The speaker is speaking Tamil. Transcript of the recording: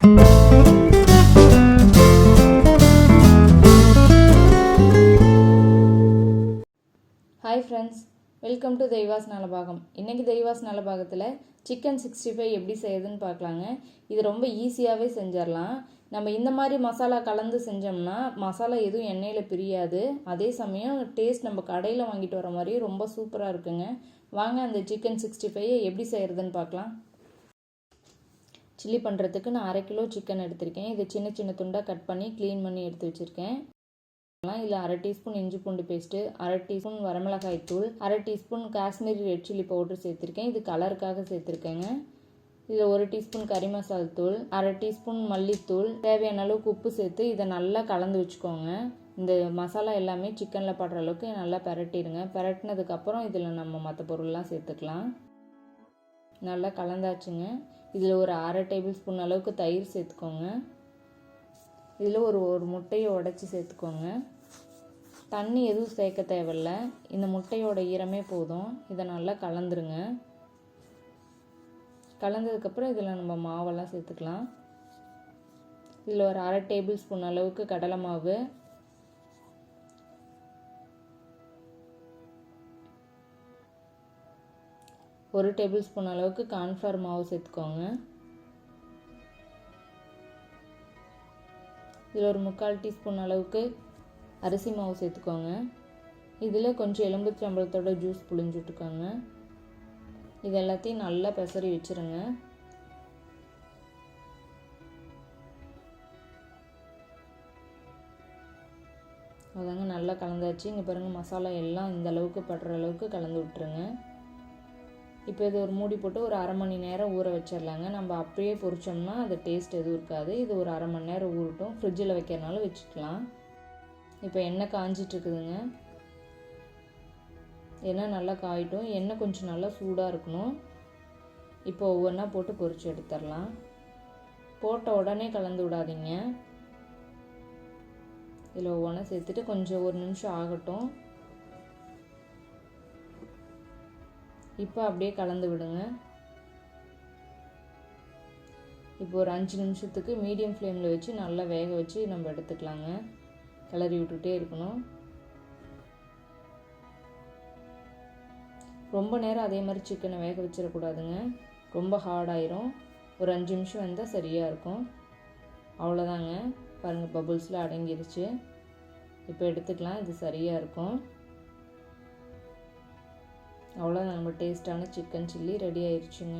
Hi friends, welcome to தெய்வாஸ் Nalabagam. இன்றைக்கி தெய்வாஸ் நலபாகத்தில் சிக்கன் 65 எப்படி செய்யுதுன்னு பார்க்கலாங்க. இது ரொம்ப ஈஸியாகவே செஞ்சிடலாம். நம்ம இந்த மாதிரி மசாலா கலந்து செஞ்சோம்னா மசாலா எதுவும் எண்ணெயில் பிரியாது. அதே சமயம் டேஸ்ட் நம்ம கடையில் வாங்கிட்டு வர மாதிரி ரொம்ப சூப்பராக இருக்குங்க. வாங்க அந்த சிக்கன் 65 எப்படி செய்கிறதுன்னு பார்க்கலாம். சில்லி பண்ணுறதுக்கு நான் 1/2 கிலோ சிக்கன் எடுத்திருக்கேன். இதை சின்ன சின்ன துண்டாக கட் பண்ணி க்ளீன் பண்ணி எடுத்து வச்சுருக்கேன். இதில் 1/2 டீஸ்பூன் இஞ்சி பூண்டு பேஸ்ட்டு, 1/2 டீஸ்பூன் வரமிளகாய் தூள், 1/2 teaspoon Kashmiri red chilli powder சேர்த்துருக்கேன். இது கலருக்காக சேர்த்துருக்கேங்க. இதில் 1 டீஸ்பூன் கறி மசால் தூள், 1/2 டீஸ்பூன் மல்லித்தூள், தேவையான அளவுக்கு உப்பு சேர்த்து இதை நல்லா கலந்து வச்சுக்கோங்க. இந்த மசாலா எல்லாமே சிக்கனில் படுற அளவுக்கு நல்லா பிரட்டிடுங்க. பிரட்டினதுக்கப்புறம் இதில் நம்ம மற்ற பொருள்லாம் சேர்த்துக்கலாம். நல்லா கலந்தாச்சுங்க. இதில் ஒரு 1/2 டேபிள் ஸ்பூன் அளவுக்கு தயிர் சேர்த்துக்கோங்க. இதில் ஒரு முட்டையை உடச்சி சேர்த்துக்கோங்க. தண்ணி எதுவும் சேர்க்க தேவையில்ல, இந்த முட்டையோட ஈரமே போதும். இதை நல்லா கலந்துருங்க. கலந்ததுக்கப்புறம் இதில் நம்ம மாவெல்லாம் சேர்த்துக்கலாம். இதில் ஒரு 1/2 டேபிள் ஸ்பூன் அளவுக்கு கடலை மாவு, ஒரு டேபிள் ஸ்பூன் அளவுக்கு கார்ன்ஃப்ளவர் மாவு சேர்த்துக்கோங்க. இதில் ஒரு 3/4 டீஸ்பூன் அளவுக்கு அரிசி மாவு சேர்த்துக்கோங்க. இதில் கொஞ்சம் எலும்புச்சம்பழத்தோட ஜூஸ் புழிஞ்சு விட்டுக்கோங்க. இது எல்லாத்தையும் நல்லா பெசரி வச்சுருங்க. அதாங்க நல்லா கலந்தாச்சு. இங்கே பாருங்கள், மசாலா எல்லாம் இந்த அளவுக்கு படுற அளவுக்கு கலந்து விட்டுருங்க. இப்போ இது ஒரு மூடி போட்டு ஒரு 1/2 மணி நேரம் ஊற வச்சிடலாங்க. நம்ம அப்படியே பொரிச்சோம்னா அது டேஸ்ட் எதுவும் இருக்காது. இது ஒரு 1/2 மணி நேரம் ஊறட்டும். ஃப்ரிட்ஜில் வைக்கிறனால வச்சுக்கலாம். இப்போ எண்ணெய் காஞ்சிட்ருக்குதுங்க. எண்ணெய் நல்லா காயிட்டும். எண்ணெய் கொஞ்சம் நல்லா சூடாக இருக்கணும். இப்போ ஒவ்வொன்றா போட்டு பொரிச்சு எடுத்துடலாம். போட்ட உடனே கலந்து விடாதீங்க. இதில் ஒவ்வொன்றா சேர்த்துட்டு கொஞ்சம் 1 நிமிஷம் ஆகட்டும். இப்போ அப்படியே கலந்து விடுங்க. இப்போ ஒரு 5 நிமிஷத்துக்கு மீடியம் ஃப்ளேமில் வச்சு நல்லா வேக வச்சு நம்ம எடுத்துக்கலாங்க. கிளறி விட்டுகிட்டே இருக்கணும். ரொம்ப நேரம் அதே மாதிரி சிக்கனை வேக வச்சிடக்கூடாதுங்க, ரொம்ப ஹார்டாயிரும். ஒரு 5 நிமிஷம் வந்தால் சரியாக இருக்கும். அவ்வளோதாங்க. பாருங்கள், பபுள்ஸில் அடங்கிருச்சு. இப்போ எடுத்துக்கலாம். இது சரியாக இருக்கும். அவ்வளோ நம்ம டேஸ்டான சிக்கன் சில்லி ரெடி ஆயிடுச்சுங்க.